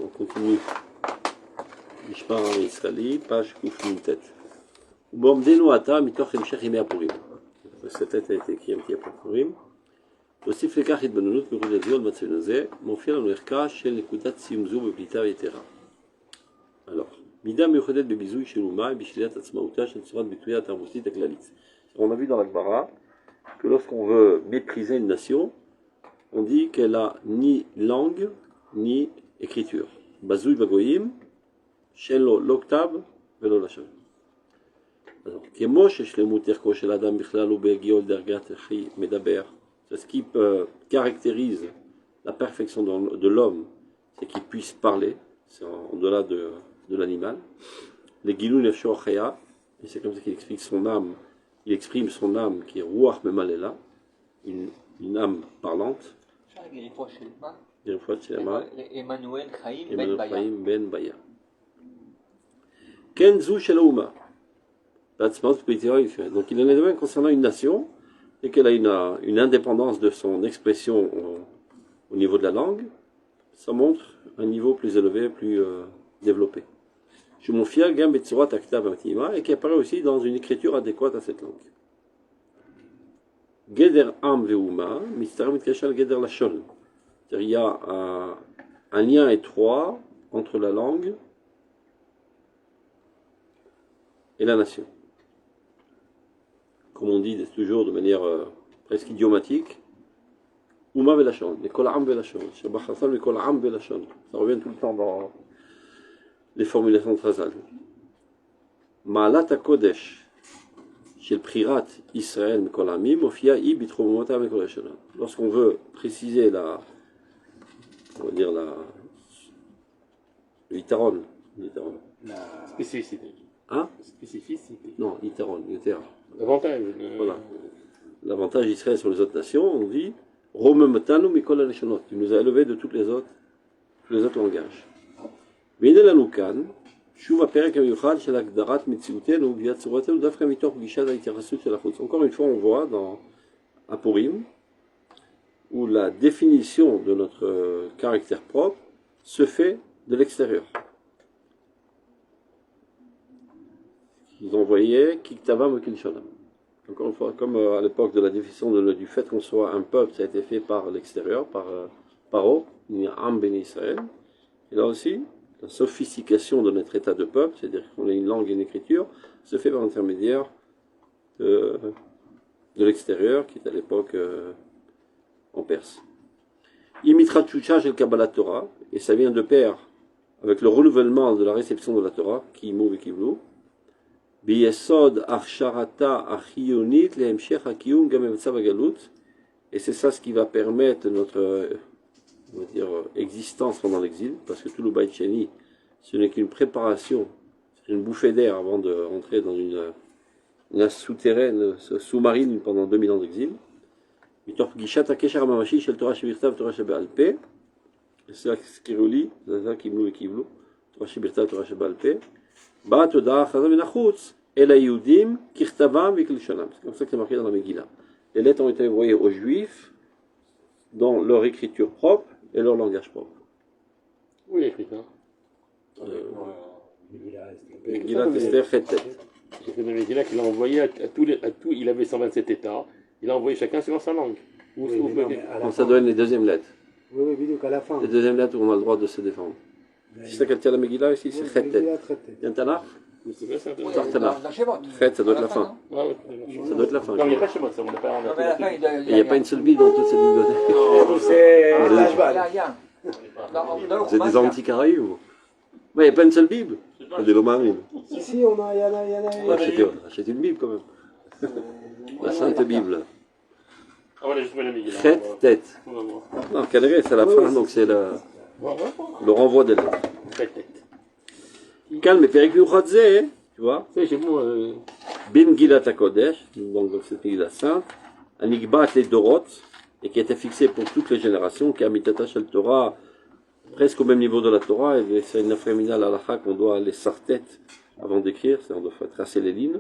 On continue. Mishmar Israëli, page Kouf Mintet. Bomdenu ata mitoch hemshech yemei Purim. Cette lettre a été écrite un petit après Purim. להוסיף לכך התבוננות מיוחדת זו על מצבנו הזה, מופיע לנו ערכה של נקודת סיום זו בבליטה יתרה. Alors, מידה מיוחדת בביזוי של אומה בשלילת עצמאותה של צורת ביטויה התרבותית הכללית. On a vu dans la Gemara que lorsqu'on veut mépriser une nation, on dit qu'elle a ni langue ni écriture. Bazouy bagoyim, she'en lo l'oktav velo lashon. Alors, כמו ששלמות ערכו של האדם בכלל הוא בהגיעו לדרגת הכי מדבר. Ce qui caractérise la perfection de l'homme, c'est qu'il puisse parler, c'est au-delà de l'animal. Les Gilou Nefsho Chaya, et c'est comme ça qu'il explique son âme, il exprime son âme qui est Ruach Memalela, une âme parlante. Emmanuel Chaim Ben Baya. Kenzu Shelaouma. Donc il en est de même concernant une nation, et qu'elle a une indépendance de son expression au niveau de la langue, ça montre un niveau plus élevé, plus développé. Je m'en fier gam betsurat aktav matima, et qui apparaît aussi dans une écriture adéquate à cette langue. Geder am veuma, mistaram mitkashal geder lashon. C'est-à-dire il y a un lien étroit entre la langue et la nation. Comme on dit toujours de manière presque idiomatique, Ouma velashon, Mikol am velashon, Shabbat Chassan, Mikol am velashon. Ça revient tout le temps dans les formulations de Chazal. Ma'alat HaKodesh, Shel Prirat Israël, Mikol amim, Ofia I bitromota Mikol hashana. Lorsqu'on veut préciser le Yitaron, la spécificité. Hein? Spécificité. Non, Yitaron, Yitera. L'avantage. Voilà. L'avantage d'Israël sur les autres nations, on dit Romemtanu mikol haleshonot. Tu nous as élevés de tous les autres langages. והנה לנו כאן, שוב הפרק המיוחד של הגדרת מציאותנו וגביית צורתנו, דווקא מתוך גישת ההתייחסות של החוץ. Encore une fois, on voit à Purim, où la définition de notre caractère propre se fait de l'extérieur. Ils envoyaient Kiktavam Kilshonam. Encore une fois, comme à l'époque de la définition du fait qu'on soit un peuple, ça a été fait par l'extérieur, par Paro, Am Ben Israël. Et là aussi, la sophistication de notre état de peuple, c'est-à-dire qu'on a une langue et une écriture, se fait par l'intermédiaire de l'extérieur, qui est à l'époque en Perse. Imitra Tchouchach et le Kabbalah Torah, et ça vient de pair avec le renouvellement de la réception de la Torah, qui mouve et qui blou. Biyesod Arsharata Achiyonit Lehemshech Hakiyum Gamemetzav Galut, et c'est ça ce qui va permettre notre existence pendant l'exil, parce que tout le Beit Sheni, ce n'est qu'une préparation, c'est une bouffée d'air avant de rentrer dans une souterraine, sous-marine pendant 2000 ans d'exil. Mitor Gishat Akeshar Mamashi Shel Torah Shebirtav Torah Shebe'al Peh, c'est ce qui relie, c'est ça qui et qui Torah Shebirtav Torah Shebe'al Peh. C'est comme ça que c'est marqué dans la Megillah. Les lettres ont été envoyées aux Juifs dans leur écriture propre et leur langage propre. Oui, écrit ça. Megillah Esther Chetet. C'est une Megillah qu'il a envoyé à tous, il avait 127 États, il a envoyé chacun selon sa langue. Donc ça donne les deuxièmes lettres. Oui, oui, à la fin. Les deuxièmes lettres où on a le droit de se défendre. C'est ça qu'elle tient la Megillah ici, c'est Chetet. Il y a un Tanakh? Chet, ça doit être la fin. Ça doit être la fin. Non, il n'y a pas chez moi, ça, on n'a pas. Il n'y a pas une seule Bible dans toute cette bibliothèque. Vous êtes des antiquariens ou? Il n'y a pas une seule Bible. Des Lomarines. Si, on a, il y en a. Achetez une Bible quand même. La Sainte Bible. Ah voilà, je mets la Megillah. Chet, tête. Non, Canéré, c'est la fin, donc c'est le renvoi des lettres. Calme et Péricule Chadze, tu vois. C'est chez moi. Bin Gilat HaKodesh, donc cette Megillah sainte, Anigbat les Dorot, et qui était fixé pour toutes les générations, qui a mitata shel Torah, presque au même niveau de la Torah, et c'est une afremina l'alacha qu'on doit aller sartet avant d'écrire, c'est-à-dire on doit tracer les lignes.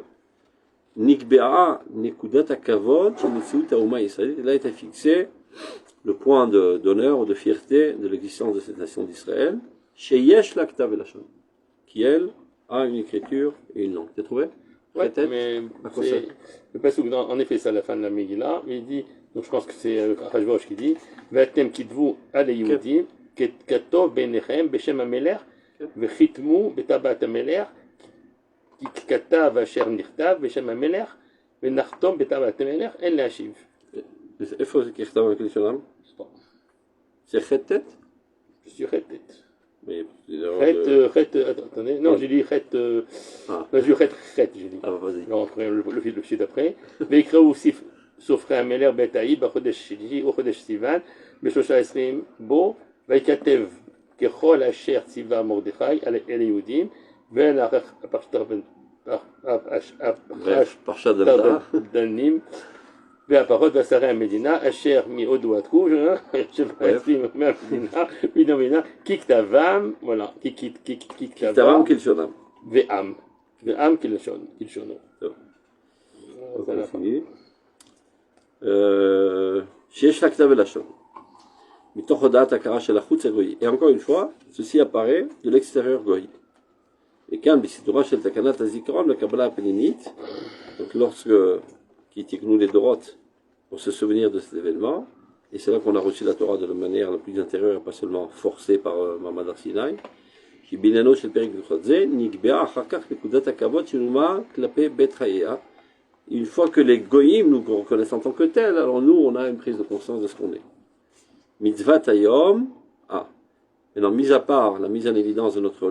Nikbea Nekudat HaKavod, Shemitzut HaUma Yisraël, et là était fixé le point d'honneur ou de fierté de l'existence de cette nation d'Israël, Sheyesh la ktav elashon, qui elle a une écriture et une langue. T'as trouvé? Ouais, Peut-être. mais À quoi ça? c'est le passouk, en effet, c'est à la fin de la Megillah, mais il dit, donc je pense que c'est Achashverosh qui dit, Vatem kitvu ale Yehudim, katov benechem beshem hamelech, vechitmu betabat hamelech, katav asher nichtav beshem hamelech, venachtom betabat hamelech, en להשיב. איפה זה ככתב avec les shonam? C'est chet-tet? Je suis chet. Mais Attendez, non, j'ai dit chet, Ah. non, j'ai dit chet, j'ai dit. Ah, vas-y. Non, le fichier d'après. ויקראו סופרי המלך בית העיר בחודש שלישי או חודש סיוון בשלושה עשרים בו ויכתב ככל אשר ציווה מרדכי אל היהודים ואל פרשת דלתה. הפרשתנים והפרות ועשרי המדינה אשר מהודו עד כוש, שבע עשרים מהמדינה, מדינה, ככתבם, voilà, ככתבם כלשונם. ועם כלשונו. טוב. שיש לה כתב ולשון, מתוך הודעת הכרה של החוץ הגוי. Et encore une fois, ceci apparaît de l'extérieur goy. Et כאן, בסידורה של תקנת הזיכרון, לקבלה הפנימית, donc lorsque, qui תקנו לדורות, pour se souvenir de cet événement, et c'est là qu'on a reçu la Torah de la manière la plus intérieure, et pas seulement forcée par Mamad Arsinaï, qui ביננו של פרק ברכות זה, נקבעה אחר כך נקודת הכבוד שנאמרה כלפי בית חייה. Une fois que les goyim nous reconnaissent en tant que tels, alors nous, on a une prise de conscience de ce qu'on est. Mitzvat hayom, maintenant, mis à part la mise en évidence de notre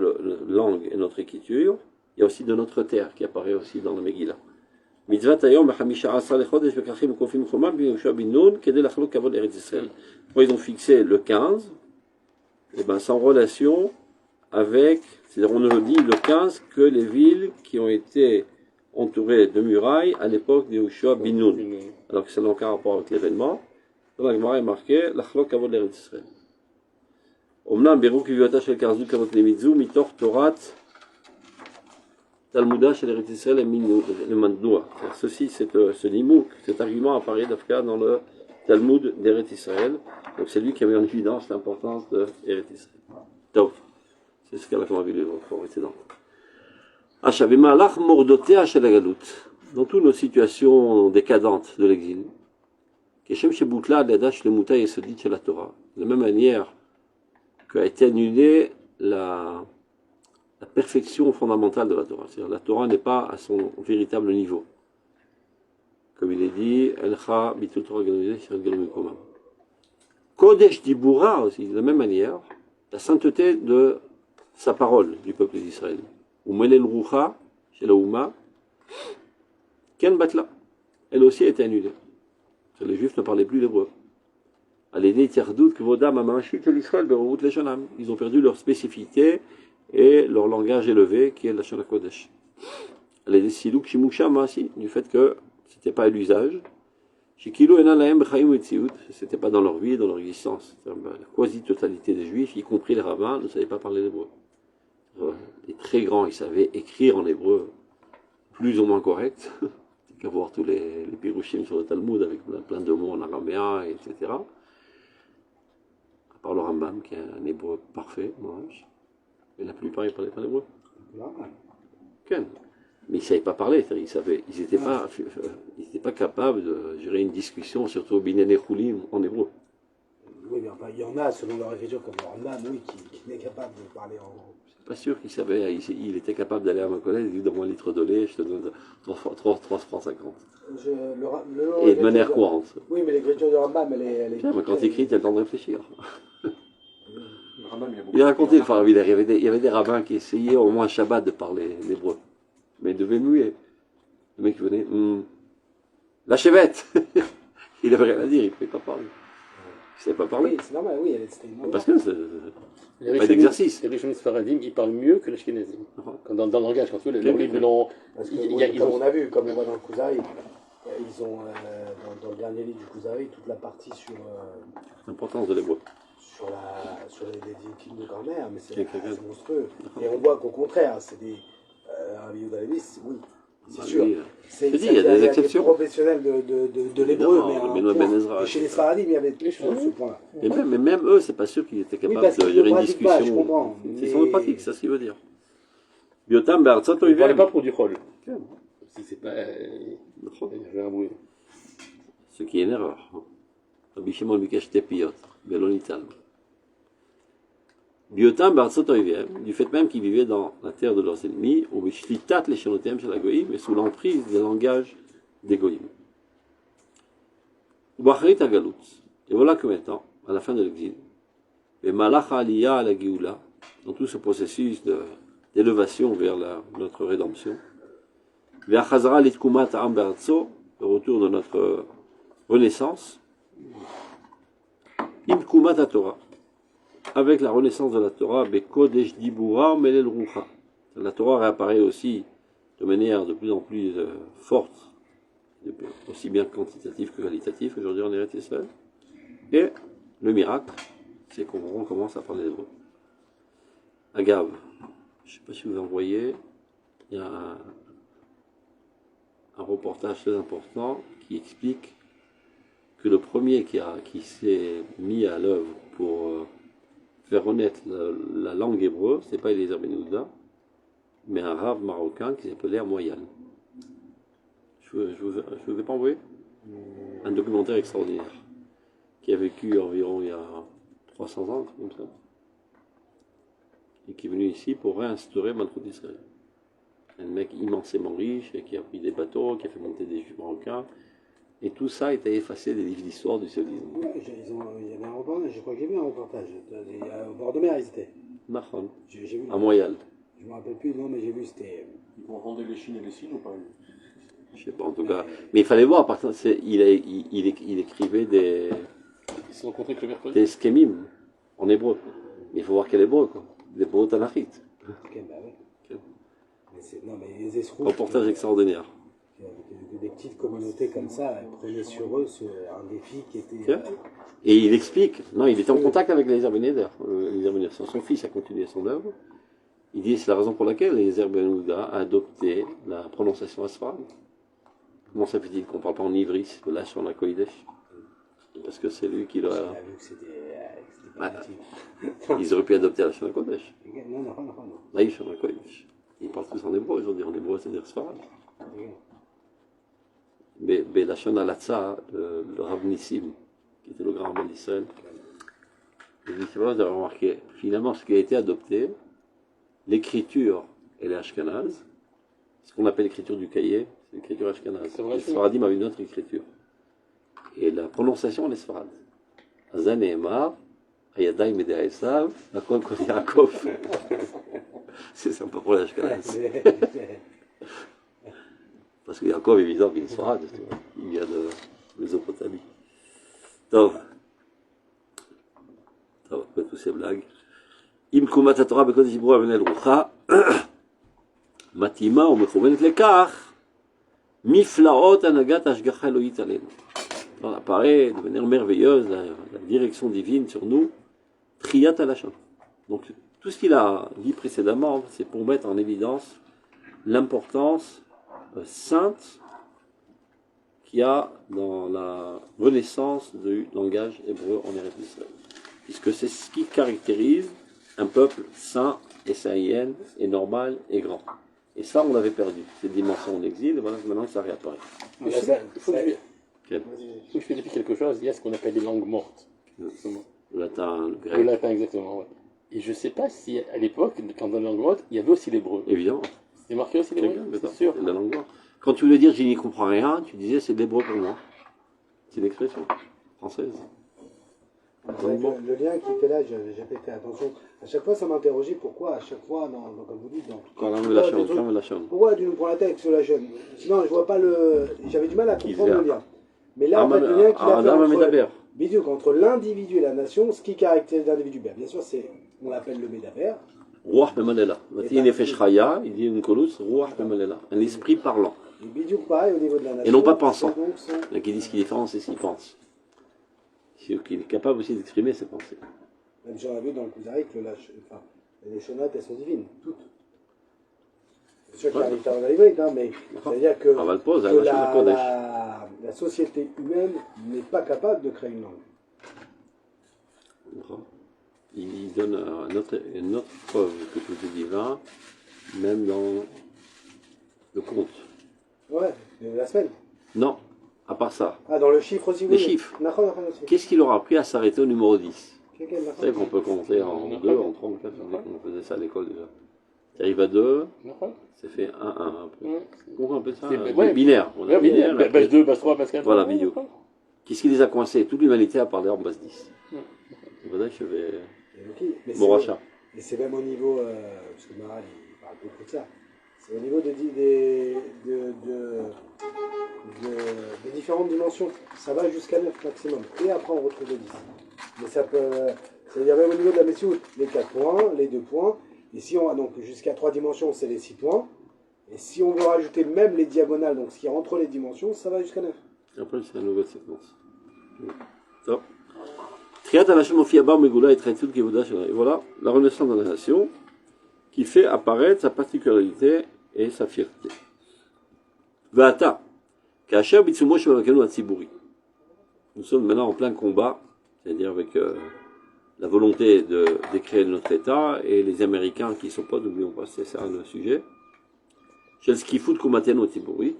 langue et notre écriture, il y a aussi de notre terre qui apparaît aussi dans le Megillah. Mitzvat hayom, b'chamisha asar lechodesh, b'kachim kofim chomam, b'Yehoshua bin Nun, kedei lachlok kavod l'Eretz Yisrael. Pourquoi ils ont fixé le 15? Eh ben, sans relation avec, c'est-à-dire on ne le dit le 15 que les villes qui ont été entouré de murailles à l'époque de Yehoshua bin Nun, alors que ça n'a aucun rapport avec l'événement. Dans la Gemara est marqué l'Achlok Kavod l'Eretz Yisrael. Omnam Berou Kiviota Shel Karzu Kavod Lemitzu Mitor Torat Talmuda Shel Eretz Yisrael et Mandua. Ceci, ce nimouk, cet argument apparaît d'Afka dans le Talmud d'Eretz Yisrael. Donc c'est lui qui a mis en évidence l'importance de Eretz Yisrael. Donc, c'est ce qu'elle a vu les autres précédents. Dans toutes nos situations décadentes de l'exil, de la même manière qu'a été annulée la perfection fondamentale de la Torah. C'est-à-dire la Torah n'est pas à son véritable niveau. Comme il est dit, Kodesh Dibura aussi, de la même manière, la sainteté de sa parole du peuple d'Israël. Umelel Rucha, chez la Ouma, Ken Batla, elle aussi a été annulée. Les Juifs ne parlaient plus l'hébreu. Ils ont perdu leur spécificité et leur langage élevé qui est la Shana Kodesh. Du fait que ce n'était pas à l'usage. Ce n'était pas dans leur vie et dans leur existence. La quasi-totalité des Juifs, y compris les rabbins, ne savaient pas parler l'hébreu. Les très grands, ils savaient écrire en hébreu plus ou moins correct. C'est qu'à voir tous les pirushim sur le Talmud avec plein de mots en araméen, etc. À part le Rambam qui a un hébreu parfait, mais la plupart ils ne parlaient pas l'hébreu. Mais ils ne savaient pas parler, ils n'étaient pas capables de gérer une discussion, surtout au Binyan Echulim en hébreu. Oui, mais enfin, il y en a, selon leur écriture, comme le Rambam, oui, qui est capable de parler en gros. Pas sûr qu'il savait, il était capable d'aller à ma collègue, il dit donne-moi un litre de lait, je te donne 3 francs 50. Et de manière courante. Oui, mais l'écriture de Rambam, elle est mais quand tu écris, tu as le temps de réfléchir. Il a raconté, enfin, il y avait des rabbins qui essayaient au moins Shabbat de parler l'hébreu. Mais ils devaient muer. Le mec venait, la chevette. Il n'avait rien à dire, il ne pouvait pas parler. Il ne savait pas parler. Oui, c'est normal, oui, c'était une parce que pas d'exercice. Les Rishonim Sfaradim, ils parlent mieux que les Ashkenazim. Dans le langage, quand tu veux, les livres l'ont. Comme on a vu, comme on voit dans le Kuzari, ils ont, dans le dernier livre du Kuzari, toute la partie sur l'importance de l'hébreu. Sur les films de grand-mère, mais c'est monstrueux. Et on voit qu'au contraire, c'est des. Un vidéo d'Alevis, oui, C'est Bah, sûr. lui, C'est- je dis, il y a des exceptions. professionnels de l'hébreu, Non, mais le un Benoît point. Ben Ezra, Et chez les c'est- Sfaradim, il y avait ce point-là. mais même eux, c'est pas sûr qu'ils étaient capables parce de qu'ils gérer le une pratiquent pas, discussion. je comprends, C'est mais- son pratique, c'est ce qu'il veut dire. Biotam Be'artzot Il ne parlait Oivem. pas pour du chol. Ok. Si c'est pas. D'accord. J'ai un bruit. Ce qui est une erreur. Rabbi Shimon bikesh tepiot, Belon Ital. Biotam Be'artzot Oivem, du fait même qu'ils vivaient dans la terre de leurs ennemis, ou bishlitat leshonotem shel hagoyim, mais sous l'emprise des langages des goyim. Ubacharit Agalut. Et voilà que maintenant, à la fin de l'exil, et Malach Aliyah à la Géoula, dans tout ce processus d'élévation vers notre rédemption, vers Chazara Litkumat Am Be'artso, le retour de notre renaissance, Imkumat Torah, avec la renaissance de la Torah, Bekodesh Dibura Melel Rucha. La Torah réapparaît aussi de manière de plus en plus forte, aussi bien quantitative que qualitative, aujourd'hui en Eretz Israël. Et le miracle, c'est qu'on commence à parler l'hébreu. Agave, je ne sais pas si vous en voyez, il y a un reportage très important qui explique que le premier qui s'est mis à l'œuvre pour faire renaître la langue hébreu, ce n'est pas Eliezer Ben Yehuda, mais un rave marocain qui s'appelait Moyal. Je ne vais pas envoyer un documentaire extraordinaire qui a vécu environ il y a 300 ans, comme ça, et qui est venu ici pour réinstaurer Malchut Israël. Un mec immensément riche, et qui a pris des bateaux, qui a fait monter des juifs marocains, et tout ça a été effacé des livres d'histoire du sionisme. Ouais, il y avait un reportage, je crois que j'ai vu un reportage. Au bord de mer, ils étaient. Nahon, J'ai vu. à Montréal. Je me rappelle plus, non, mais j'ai vu, c'était. Ils confondaient les Chines et les Signes ou pas? Je sais pas, en tout cas. Mais il fallait voir, par contre, il écrivait des Ils se sont rencontrés que le mercredi. schemim en hébreu. Mais il faut voir quel hébreu, quoi. L'hébreu tanachite. Ok, bah ouais. Non, mais les escrocs. Reportage extraordinaire. Des petites communautés comme ça prenaient sur eux un défi qui était. Tiens. Et il explique, non, il était en contact avec Eliezer Ben Yehuda. Son fils a continué son œuvre. Il dit c'est la raison pour laquelle Eliezer Ben Yehuda a adopté la prononciation asfarade. Comment ça fait-il qu'on ne parle pas en ivris, là sur la Kodesh? Parce que c'est lui qui l'a. Il a vu que c'était pas utile. Ils auraient pu adopter la Shana Kodesh. Non. Là, ils sont en Kodesh. Ils parlent tous en hébreu aujourd'hui. En hébreu, c'est-à-dire sfarad. Mais la Shana Latza, le Rav Nissim, qui était le grand rabbin d'Israël, il dit c'est vrai, vous avez remarqué, finalement, ce qui a été adopté, l'écriture, elle est ashkenaz. Ce qu'on appelle l'écriture du cahier, c'est l'écriture ashkenaz. C'est vrai, Les Sfaradim avaient une autre écriture. Et la prononciation, elle est sfarad. Azan et Emar, Ayadai Medea Esav, Nakon Kol Yaakov. C'est sympa pour l'ashkenaz. Parce que Yaakov, évidemment, il est sfarad. Il vient de Mésopotamie. Tov. Après toutes ces blagues. Im kumat Torah bekodesh dibur avenel rucha, matima ומכוונת לכך, miflaot anagat hashgacha Elohit alenu. On apparaît de manière merveilleuse la direction divine sur nous, triyat alashon. Donc tout ce qu'il a dit précédemment, c'est pour mettre en évidence l'importance sainte qu'il y a dans la renaissance du langage hébreu en Eretz Israël. Puisque c'est ce qui caractérise un peuple saint et saïen et normal et grand. Et ça, on l'avait perdu. Cette dimension en exil, et voilà, maintenant ça réapparaît. Mais là, il faut que Quel je vérifie quelque chose. Il y a ce qu'on appelle les langues mortes. Le latin, le Le grec, latin, exactement. Ouais. Et je ne sais pas si à l'époque, quand dans les langues mortes, il y avait aussi l'hébreu. évidemment. C'est marqué aussi l'hébreu, c'est D'accord, sûr. c'est la langue morte. Quand tu voulais dire je n'y comprends rien, tu disais c'est de l'hébreu pour moi. C'est une expression française. Le lien qui était là, j'avais fait attention. À chaque fois, ça m'interrogeait pourquoi, à chaque fois, comme vous dites, dans Quand on la chaîne, quand on la chaîne. pourquoi tu nous prends la tête avec cela jeune? Sinon, je vois pas le. J'avais du mal à comprendre le lien. Mais là, en fait, le lien qu'il a fait entre l'individu et la nation, ce qui caractérise l'individu, bien sûr, c'est, on l'appelle le Médaber. Ruach Memanela. Il nefesh chaya, il dit une kolus, Ruach Memanela. Un esprit parlant. Et bidou pareil au niveau de la nation. Et non pas pensant. Donc, Il y en a qui disent qu'il est différent, c'est ce qu'il pense. Qu'il est capable aussi d'exprimer ses pensées. même si on a vu dans le Kuzari que les Shonat, elles sont divines, toutes. sûr qu'il y a un littéral hybride, hein, mais c'est-à-dire que, la société humaine n'est pas capable de créer une langue. Il donne une autre preuve que tout est divin, même dans le compte. Ouais, la semaine. Non, à part ça. Ah, dans le chiffre aussi, oui. Les chiffres. Qu'est-ce qu'il aura appris à s'arrêter au numéro 10? Vous savez qu'on peut compter en 2, en 3, en 4, on faisait ça à l'école déjà. Tu arrives à 2, c'est fait 1, 1 après. Comment on appelle ça? Binaire. On a binaire. Base 2, base 3, base 4. Voilà, vidéo. Qu'est-ce qui les a coincés? Toute l'humanité a parlé en base 10. Voilà, je vais. Mon rachat. Et c'est même au niveau, parce que Maral il parle beaucoup de ça, c'est au niveau des différentes dimensions. Ça va jusqu'à 9 maximum. Et après on retrouve le 10. Mais ça peut. C'est-à-dire même au niveau de la Messiout, les 4 points, les 2 points. Et si on a donc jusqu'à 3 dimensions, c'est les 6 points. Et si on veut rajouter même les diagonales, donc ce qui est entre les dimensions, ça va jusqu'à 9. Et après, c'est la nouvelle séquence. Top. Et voilà la renaissance de la nation qui fait apparaître sa particularité et sa fierté. Vata, Kacher Bitsumo Shevakenu Atziburi. Nous sommes maintenant en plein combat, c'est-à-dire avec la volonté de créer notre État et les Américains qui ne sont pas, n'oublions pas, c'est ça le sujet. Chez ce qui fout de combattre notre Tziburi,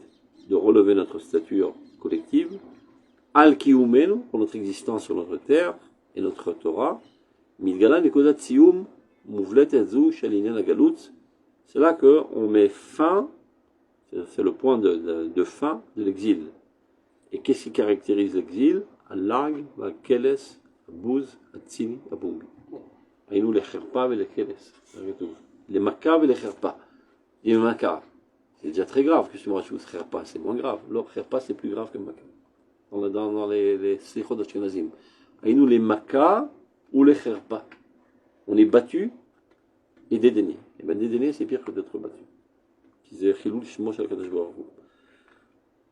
de relever notre stature collective, Al Kiumenu, pour notre existence sur notre terre, et notre Torah, Midgala Nekodat Tsium, Mouvlet Ezu, Shalinen Agalut, c'est là qu'on met fin, c'est le point de fin de l'exil. Et qu'est-ce qui caractérise l'exil? Al-Lag, Al-Keles, Al-Bouz, Al-Tsini, Al-Bumbi. Aïnou les Kherpa et les Keles. Les Makka et les Kherpa. Et les Makka, c'est déjà très grave que je me rajoute Kherpa, c'est moins grave. L'autre Kherpa, c'est plus grave que Makka. Dans les Slichot d'Ashkenazim. Et nous, les Makas ou les Kherpa. On est battu et dédaigné. Et bien, dédaigné, c'est pire que d'être battu.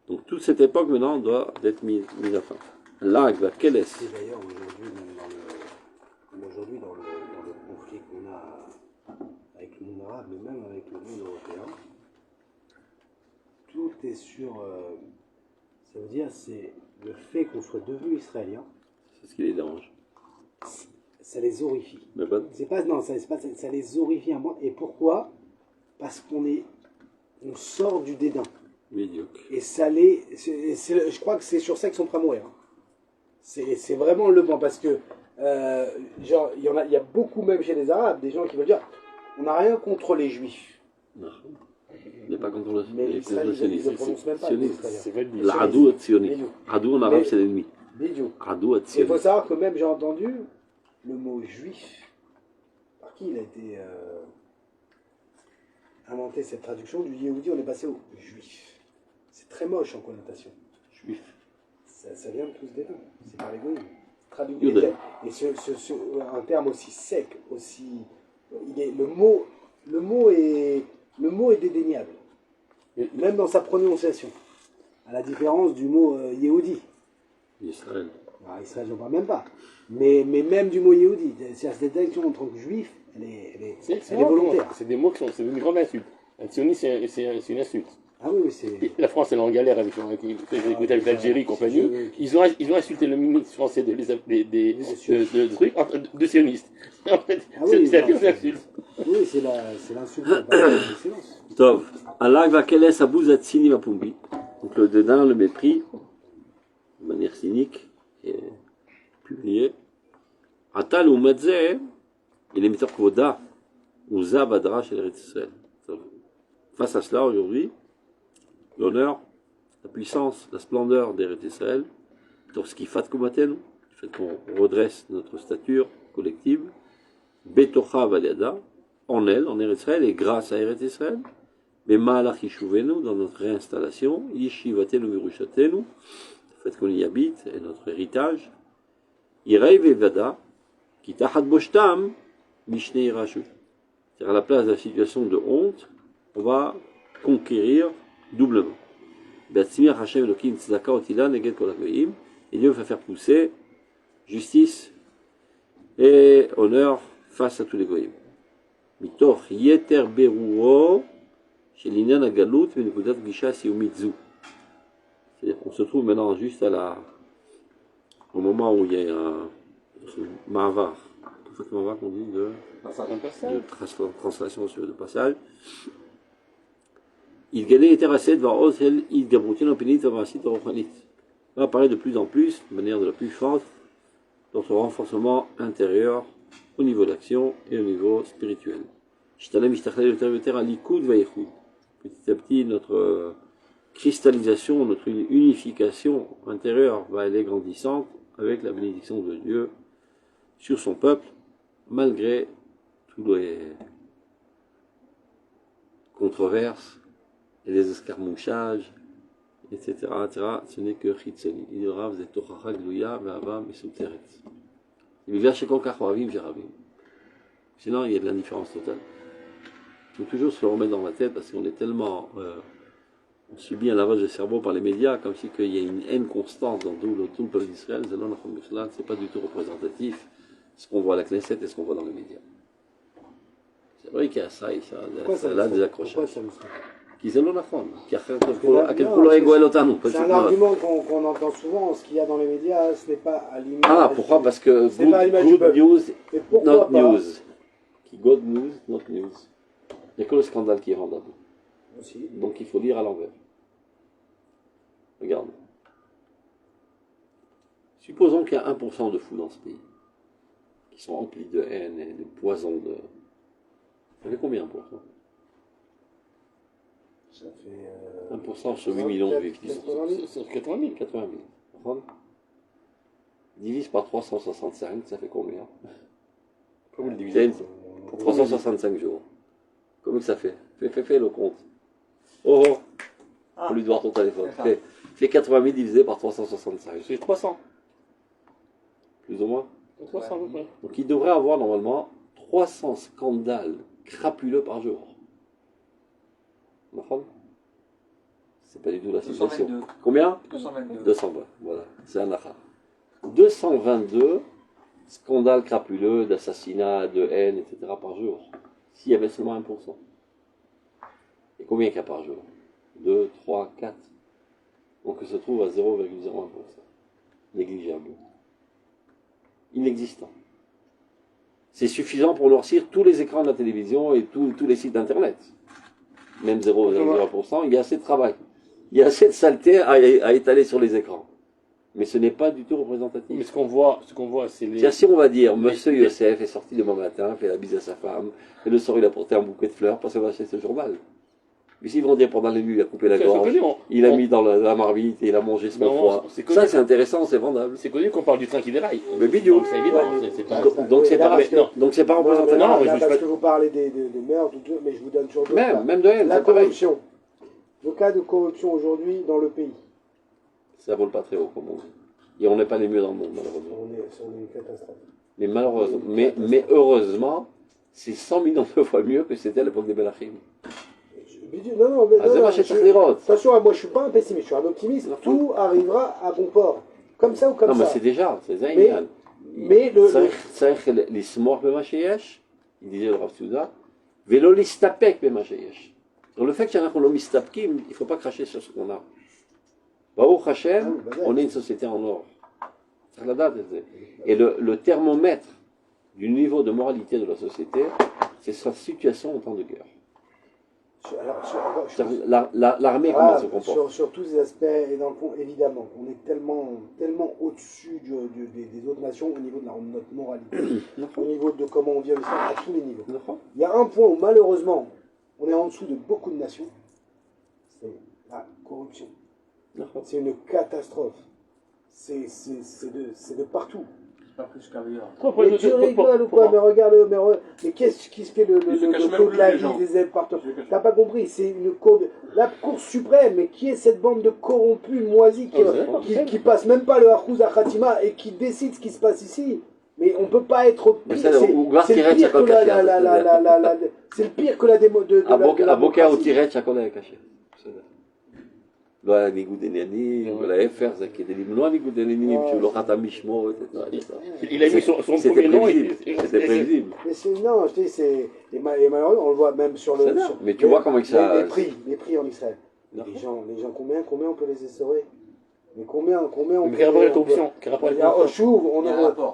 Donc, toute cette époque, maintenant, doit être mise à fin. Là, quelle est-ce? Et d'ailleurs, aujourd'hui, dans le conflit qu'on a avec le monde arabe, mais même avec le monde européen, tout est sur. Ça veut dire, c'est le fait qu'on soit devenu israélien. C'est ce qui les dérange. Ça les horrifie. Mais bon. C'est pas, non, ça les horrifie à moi. Et pourquoi? Parce on sort du dédain. Médiocre. Et ça je crois que c'est sur ça qu'ils sont prêts à mourir. C'est vraiment le bon, parce que genre il y a beaucoup, même chez les Arabes, des gens qui veulent dire on n'a rien contre les Juifs. Non. On n'est pas contre le sionisme. C'est l'adou sioniste. Adou en arabe, c'est l'ennemi. Il faut savoir que même j'ai entendu le mot juif, par qui il a été inventé cette traduction du Yehudi, on est passé au juif. C'est très moche en connotation. Juif. Ça vient de tout ce dédain, c'est par l'égoïsme. Et un terme aussi sec, aussi. Le mot est dédaignable, même dans sa prononciation, à la différence du mot Yehudi. Israël. Alors, Israël, j'en parle même pas. Mais même du mot Yehudi, cette détection en tant que juif, elle est volontaire. C'est des mots qui sont, c'est une grande insulte. Un sioniste, c'est une insulte. Ah oui, c'est. La France, elle est en galère avec l'Algérie et compagnie. Ils ont insulté le ministre français de sionistes. En fait, c'est la pire insulte. Oui, c'est l'insulte. C'est silence. Tov. Allah va quelle est sa bouse à Tsini Mapumbi. Donc le dédain, le mépris, de manière cynique et publiée. Atal ou Medzeh, il est metteur Kvoda, ou Zabadra chez les Israël. Face à cela, aujourd'hui, l'honneur, la puissance, la splendeur des Israël, Torskifat Komaten, le fait qu'on redresse notre stature collective, Betocha Valiada, en elle, en Israël, et grâce à Israël, mais Ma'alach Yishuvenu, dans notre réinstallation, Yeshivatenu Virushatenu, le fait qu'on y habite, et notre héritage, Irei Vevada, qui Tachat Boshtam, Mishne Irashu. C'est-à-dire à la place de la situation de honte, on va conquérir doublement. Be'atzmir Hashem Elokim Tzedaka Otila Neged Kol HaGoyim, et Dieu va faire pousser justice et honneur face à tous les goyim. Mitoch Yeter Beruo chez l'Inyan Agalout, mais Nekudat Gisha Siomitzu. C'est-à-dire qu'on se trouve maintenant juste au moment où il y a un Mavar. C'est ça que Mavar qu'on dit de translation de passage. Il gagnait était devant Osel, il gabroutin opinit avant site rohanit. Va apparaître de plus en plus, de manière de la plus forte, dans son renforcement intérieur au niveau d'action et au niveau spirituel. Petit à petit, notre cristallisation, notre unification intérieure va aller grandissante avec la bénédiction de Dieu sur son peuple, malgré tous les controverses et les escarmouchages, etc., etc. Ce n'est que Chitzoni. Il dira, vous êtes Tochacha Glouya, Ve'ava, Mesuteret. Il vient chez Kokach Oravim, Jéravim. Sinon, il y a de l'indifférence totale. Il faut toujours se le remettre dans la tête parce qu'on est tellement. On subit un lavage de cerveau par les médias, comme si qu'il y a une haine constante dans tout le peuple d'Israël. C'est pas du tout représentatif ce qu'on voit à la Knesset et ce qu'on voit dans les médias. C'est vrai qu'il y a ça et ça. Là, des accrochages. Qui c'est l'onachon, qui a fait à quel point c'est un argument qu'on entend souvent. Ce qu'il y a dans les médias, ce n'est pas à l'image. Ah, pourquoi? Parce que good news, not news. Qui good news, not news. Il n'y a que le scandale qui est rendable. Aussi. Donc il faut lire à l'envers. Regarde. Supposons qu'il y a 1% de fous dans ce pays, qui sont remplis de haine et de poison de. Ça fait combien 1%? Ça fait 1% sur 8 millions de juifs. 80 000. 80 000. Divise par 365, ça fait combien? Comment le diviser? Pour 365 jours. Comment ça fait? Fais le compte. Oh oh! Faut lui voir ton téléphone. Fais 80 000 divisé par 365. C'est 300. Plus ou moins. 300 à peu près. Donc il devrait avoir normalement 300 scandales crapuleux par jour. C'est pas du tout la situation. 222. Combien? 222. 220. Voilà, c'est un achar. 222 scandales crapuleux d'assassinat, de haine, etc. par jour. S'il y avait seulement 1%. Et combien qu'il y a par jour? 2, 3, 4. Donc on se trouve à 0,01%. Négligeable. Inexistant. C'est suffisant pour noircir tous les écrans de la télévision et tous les sites internet. Même 0,01%, il y a assez de travail. Il y a assez de saleté à étaler sur les écrans. Mais ce n'est pas du tout représentatif. Mais ce qu'on voit, c'est les. Si on va dire, Monsieur Youssef est sorti demain matin, fait la bise à sa femme, et le soir il a porté un bouquet de fleurs parce qu'il va acheter ce journal. Mais s'ils vont dire pendant la nuit, il a coupé la gorge, il a mis dans la marmite et il a mangé ce froid. Ça c'est intéressant, c'est vendable. C'est connu qu'on parle du train qui déraille. Mais bidou. C'est évident. Donc c'est pas représentatif. Non, parce que vous parlez des meurtres, mais je vous donne toujours d'autres cas. Même de haine, la corruption. Le cas de corruption aujourd'hui dans le pays. Ça vole pas très haut, comme on dit. Et on n'est pas les mieux dans le monde, malheureusement. On est une catastrophe. Mais malheureusement, mais heureusement, c'est 100 millions de fois mieux que c'était à l'époque des Belachim. Non, attention, moi je suis pas un pessimiste, je suis un optimiste. Tout arrivera à bon port. Comme ça ou comme ça. Non, mais c'est déjà, c'est génial. Mais l'ismor b'mashiach, il disait le Rav Souda, velo listapek b'mashiach. Donc le fait qu'il y en a qu'on l'omistapkim, il ne faut pas cracher sur ce qu'on a. Baruch Hashem, on est une société en or. C'est la date. Et le thermomètre du niveau de moralité de la société, c'est sa situation en temps de guerre. L'armée, comment se comporte? Sur tous les aspects, et dans le fond, évidemment, on est tellement au-dessus des autres nations au niveau de notre moralité, au niveau de comment on vit l'islam, à tous les niveaux. Il y a un point où malheureusement, on est en dessous de beaucoup de nations, c'est la corruption. C'est une catastrophe. C'est de partout. Pas plus qu'ailleurs. Mais tu rigoles ou quoi? Mais regarde, mais qu'est-ce qui se fait le code de la vie, des aides partout? T'as pas compris, c'est une la Cour suprême, mais qui est cette bande de corrompus, moisis, qui passe même pas le Harkouz à Khatima et qui décide ce qui se passe ici? Mais on peut pas être pire. C'est le pire que la démo de Avocat au tirette, ça connaît caché. לא היה ניגוד עניינים, ולהפך, זה כדי למנוע ניגוד עניינים, שהוא לא חתם משמו, Il a mis son premier nom c'était prévisible. Mais non, je dis, et malheureusement, on le voit même sur le. Mais tu vois comment ça. Les prix en Israël. Les gens, combien on peut les instaurer? Mais combien on peut. Mais quel rapport est l'option?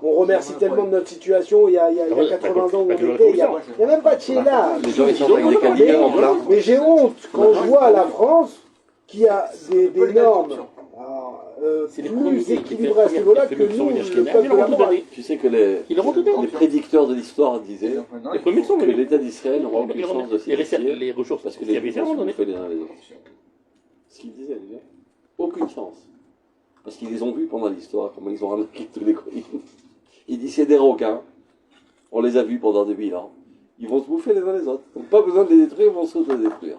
On remercie tellement de notre situation. Il y a 80 ans où on était. Il n'y a même pas de chez là. Les gens ils sont avec des candidats en blanc. Mais j'ai honte quand je vois la France qui a des normes plus équilibrées à ce niveau-là que nous, le peuple de la montagne. Tu sais que les prédicteurs de l'histoire disaient que l'État d'Israël n'aura aucune chance de s'élever les ressources parce que les gens sont bouffés les uns les autres. Ce qu'ils disaient, aucune chance. Parce qu'ils les ont vus pendant l'histoire, comment ils ont ramassé tous les colis. Ils disent c'est des requins, on les a vus pendant 2000 ans, ils vont se bouffer les uns les autres. Donc pas besoin de les détruire, ils vont se détruire.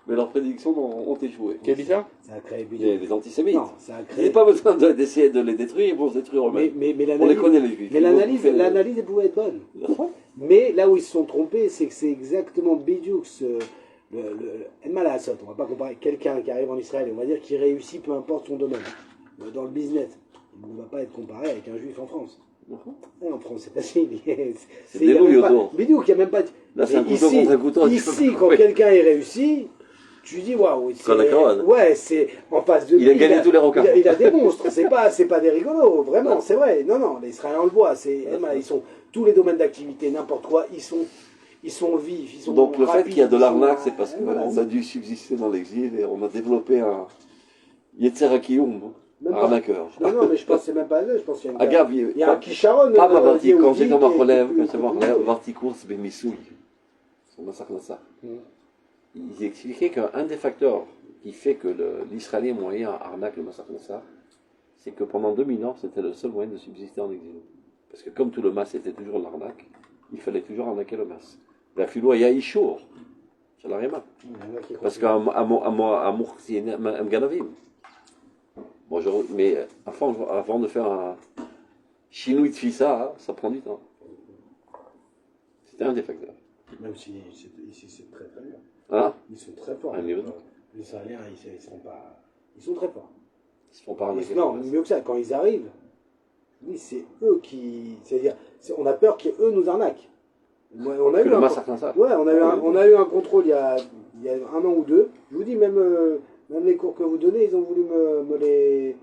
Mais leurs prédictions ont échoué. Qui a dit ça? Ça a créé les antisémites. Non, ça a créé... Il n'y a pas besoin d'essayer de les détruire, ils vont se détruire eux-mêmes. On les connaît les juifs. Mais l'analyse elle pouvait être bonne. Mais là où ils se sont trompés, c'est que c'est exactement Bidioux, on va pas comparer quelqu'un qui arrive en Israël, on va dire qu'il réussit peu importe son domaine. Dans le business, il ne va pas être comparé avec un juif en France. En France, c'est facile. C'est des louilles autour. Bidioux, il n'y a même pas... Là, c'est un couteau contre un couteau. Ici, quand quelqu'un est réussi, tu dis waouh. Ouais, c'est en face de lui. Il a gagné tous les records. Il a des monstres. C'est pas des rigolos, vraiment, c'est vrai. Non, les Israéliens on le voit. Ils sont tous les domaines d'activité, n'importe quoi. Ils sont vifs. Ils sont donc le rapides, fait qu'il y a de l'arnaque, c'est parce qu'on a dû subsister dans l'exil et on a développé un Yetzer Kiyum, un arnaqueur. Non, mais je pense que c'est même pas là. Je pense qu'il y a Agave, il y a un Kisharon. Quand j'ai comme un relève, quand c'est mon relève, Vartikours, Bemisoui, son massacre de ça. Ils expliquaient qu'un des facteurs qui fait que l'Israélien moyen arnaque le massacre de ça, c'est que pendant 2000 ans, c'était le seul moyen de subsister en exil. Parce que comme tout le mas était toujours l'arnaque, il fallait toujours arnaquer le mas. La philo, il y a Ishour. Ça n'a rien mal. Parce qu'à Mour, c'est un ganavim. Bon, mais avant de faire un chinois de fissa, ça prend du temps. C'était un des facteurs. Même si ici c'est très très dur. Hein? Ils sont très forts. Les Israéliens, ils sont très forts. Ils se font pas arnaquer. Non, mieux que ça, quand ils arrivent, oui, c'est eux qui. C'est-à-dire, on a peur qu'eux nous arnaquent. On a eu un contrôle il y a 1 an ou 2. Je vous dis, même les cours que vous donnez, ils ont voulu me les.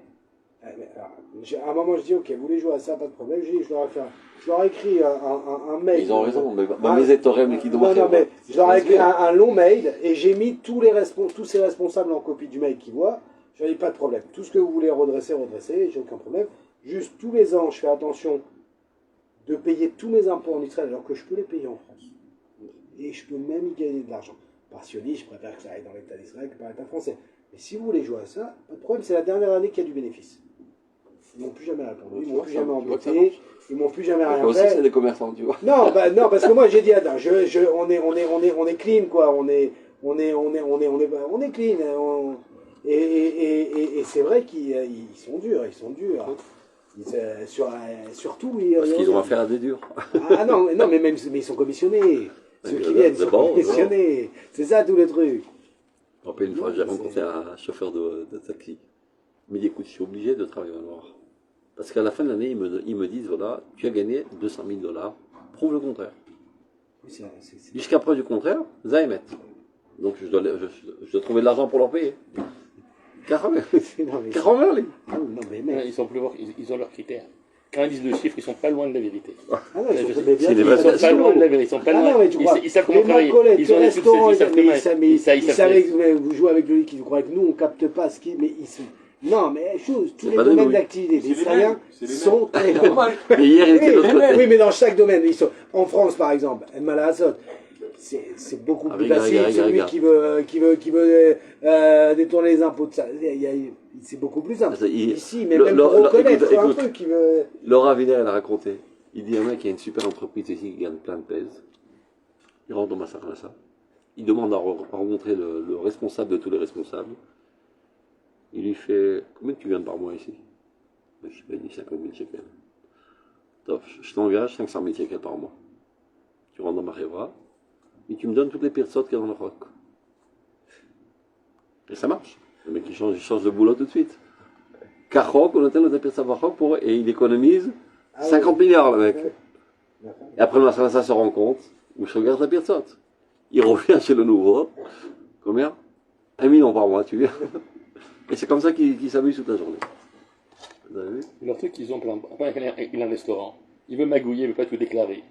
À un moment, je dis, ok, vous voulez jouer à ça, pas de problème. Je leur ai écrit un mail. Ils ont raison, mais je leur ai écrit un long mail et j'ai mis tous ces responsables en copie du mail qu'ils voient. Je leur ai dit, pas de problème. Tout ce que vous voulez redresser, j'ai aucun problème. Juste tous les ans, je fais attention de payer tous mes impôts en Israël alors que je peux les payer en France. Et je peux même y gagner de l'argent. Par sionisme, je préfère que ça aille dans l'État d'Israël que par l'État français. Mais si vous voulez jouer à ça, pas de problème, c'est la dernière année qu'il y a du bénéfice. Ils m'ont plus jamais répondu, ils m'ont plus jamais embêté, ils m'ont plus jamais rien fait. aussi, c'est des commerçants, tu vois. Non, parce que moi j'ai dit, attends, on est clean, quoi, on est clean. Et c'est vrai qu'ils sont durs. Surtout, parce qu'ils ont affaire à des durs. Non, mais ils sont commissionnés. Ceux qui viennent sont commissionnés. C'est ça tous les trucs. Je me rappelle une fois, j'ai rencontré un chauffeur de taxi. Il m'a dit, écoute, je suis obligé de travailler au noir. Parce qu'à la fin de l'année, ils me disent, voilà, tu as gagné 200 000 $, prouve le contraire. Jusqu'à preuve du contraire, Zahemet. Donc je dois trouver de l'argent pour leur payer. Carrément. Ils sont plus forts, ils ont leurs critères. Quand ils disent le chiffre, ils sont pas loin de la vérité. Ils sont pas loin de la vérité. Ils sont pas loin. Ils savent comment travailler. Ils ont des succès. Ils savent. Vous jouez avec lui qui croit que nous on capte pas ce qui, mais ils sont. Non, mais tous les domaines d'activité des Israéliens sont très normaux. Oui, mais dans chaque domaine, en France par exemple, El Malazot. C'est beaucoup plus facile, celui qui veut détourner les impôts de ça. C'est beaucoup plus simple. Ici, mais même pour reconnaître un truc qui veut... Laura Viner, elle a raconté. Il dit, un mec qui a une super entreprise ici qui gagne plein de pèse. Il rentre dans Massacre ça. Il demande à rencontrer le responsable de tous les responsables. Il lui fait, combien tu gagnes par mois ici? Je lui dis 50 000 shekels. Top, je t'engage 500 000 shekels par mois. Tu rentres dans ma réva. Et tu me donnes toutes les personnes qu'il y a dans le roc. Et ça marche. Le mec, il change de boulot tout de suite. Kachok, on attend le Pirsa Vachok et il économise 50 milliards, le mec. Et après, le ça se rend compte, où je regarde la Pirsot. Il revient chez le nouveau. Combien 1 million par mois, tu vois. Et c'est comme ça qu'il s'amuse toute la journée. Vous avez vu? Leur truc, ils ont plein. Après, il a un restaurant. Il veut magouiller, il ne veut pas tout déclarer.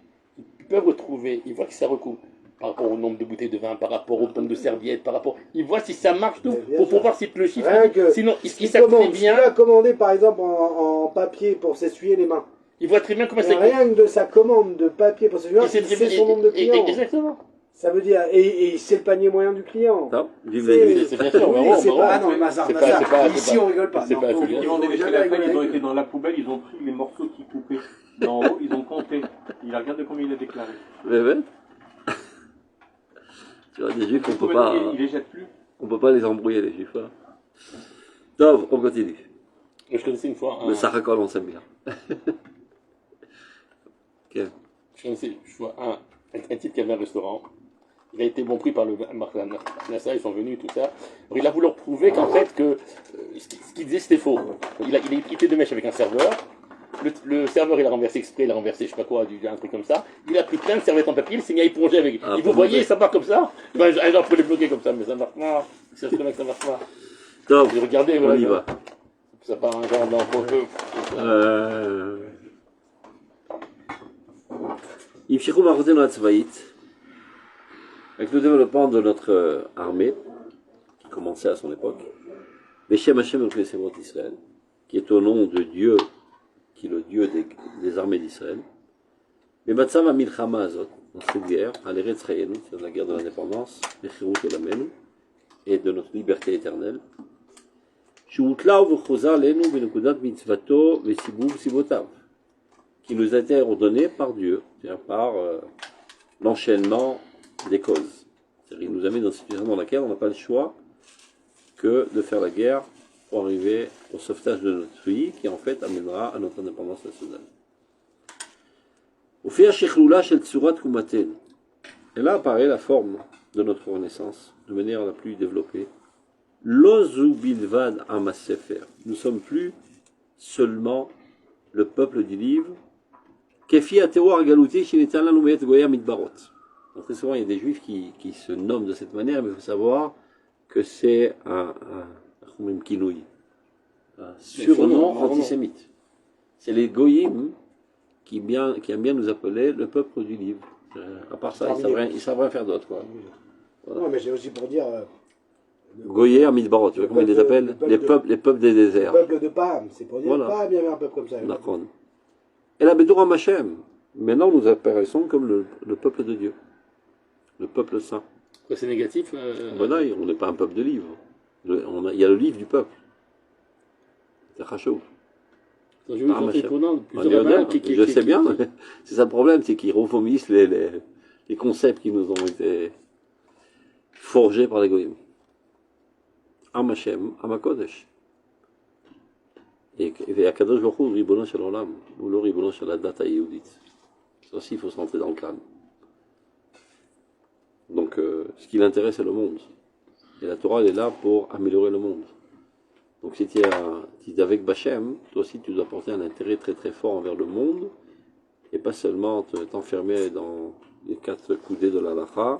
Ils peuvent retrouver, ils voient que ça recoupe. Par rapport au nombre de bouteilles de vin, par rapport au nombre de serviettes, par rapport. Ils voient si ça marche tout, pour pouvoir si le chiffre. Sinon, ils savent très bien. Il a commandé par exemple en papier pour s'essuyer les mains. Il voit très bien comment ça. Rien que de sa commande de papier pour s'essuyer les mains, il sait son nombre de clients. Exactement. Ça veut dire, et c'est le panier moyen du client. Non, vive la nuit. C'est bien sûr, oui, c'est pas, ah non, Mazar, ici on rigole pas. C'est pas Ils vendaient les téléphones, ils ont été dans la poubelle, ils ont pris les morceaux qui coupaient d'en haut, ils ont compté. Il a regardé combien il a déclaré. Mais ouais. Tu vois, des juifs, on peut pas. Il les jette plus. On peut pas les embrouiller, les juifs. Voilà. Donc, on continue. Je connaissais une fois. Le Saracol, on s'aime bien. Ok. Je connaissais un type qui avait un restaurant. Il a été bon pris par le Marc Nassa, ils sont venus, tout ça. Alors, il a voulu prouver qu'en fait, que ce qu'il disait, c'était faux. Il était de mèche avec un serveur. Le serveur, il a renversé exprès, il a renversé, je sais pas quoi, un truc comme ça. Il a pris plein de serviettes en papier, il s'est mis à éponger avec. Ah, vous voyez, ça part comme ça. Ben, un jour, faut les bloquer comme ça, mais ça marche pas. Ça marche pas. Donc, Regardez, on y va. Ça part un genre d'entre-peu. המשיכו מערכותינו הצבאית, avec le développement de notre armée, qui commençait à son époque, Beshem Hashem el Knesset Israël, qui est au nom de Dieu, qui est le Dieu des armées d'Israël, mais Matzav Milchama Azot, dans cette guerre, à l'Eretz Chayenu, c'est la guerre de l'indépendance, Mechirut Olamenu, et de notre liberté éternelle, Shutla Uvuchoza Lenu Benekudat Mitzvato Vesibuv Sibotav, qui nous a été ordonné par Dieu, c'est-à-dire par l'enchaînement des causes. C'est-à-dire qu'il nous a mis dans une situation dans laquelle on n'a pas le choix que de faire la guerre pour arriver au sauvetage de notre pays, qui en fait amènera à notre indépendance nationale. Et là apparaît la forme de notre renaissance, de manière la plus développée. Lozu bilvad amasefer. Nous ne sommes plus seulement le peuple du livre. Kefi atewar galouti shinetala lumet goya mitbarot. Très souvent, il y a des juifs qui se nomment de cette manière, mais il faut savoir que c'est un surnom antisémite. C'est les goyim qui aiment bien nous appeler le peuple du livre. À part ça, ils savent rien faire d'autre. Voilà. Non, mais j'ai aussi pour dire... Goyé à Midbarot, tu vois comment ils les appellent les peuples des déserts. Le peuple de Pam, c'est pour dire Pam, il y avait un peuple comme ça. Et la Bédoura Machem, maintenant nous apparaissons comme le peuple de Dieu. Le peuple saint. C'est négatif Voilà, on n'est pas un peuple de livre. Il y a le livre du peuple. C'est Khashou. Je sais bien, c'est ça le problème, c'est qu'ils refomissent les concepts qui nous ont été forgés par les goyim. Am Hashem, Am HaKodesh. Et Akadosh Baruch Hu, Ribono Shel Olam, ou le Ribono Shel Hadat HaYehudit. Ça aussi, il faut se rentrer dans le crâne. Donc, ce qui l'intéresse, c'est le monde. Et la Torah, elle est là pour améliorer le monde. Donc, si tu es avec Bachem, toi aussi, tu dois porter un intérêt très très fort envers le monde, et pas seulement t'enfermer dans les 4 coudées de l'Alacha,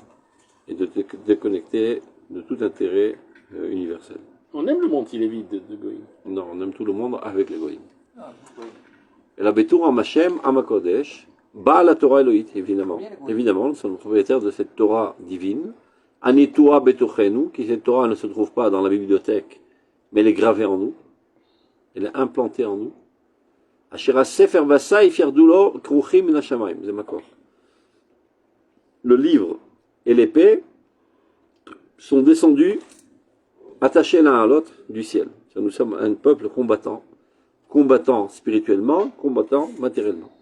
et de te déconnecter de tout intérêt universel. On aime le monde s'il est vide de Goïm. Non, on aime tout le monde avec les Goïm. Et la Betour en Hashem, Amakodesh, Baal la Torah Elohit, évidemment. Évidemment, nous sommes propriétaires de cette Torah divine. Anitua Betochenu, qui cette Torah ne se trouve pas dans la bibliothèque, mais elle est gravée en nous. Elle est implantée en nous. Ashera Sefer Vasai Fierdulo Kruchim Minashamaim, c'est ma corde. Le livre et l'épée sont descendus, attachés l'un à l'autre du ciel. Nous sommes un peuple combattant spirituellement, combattant matériellement.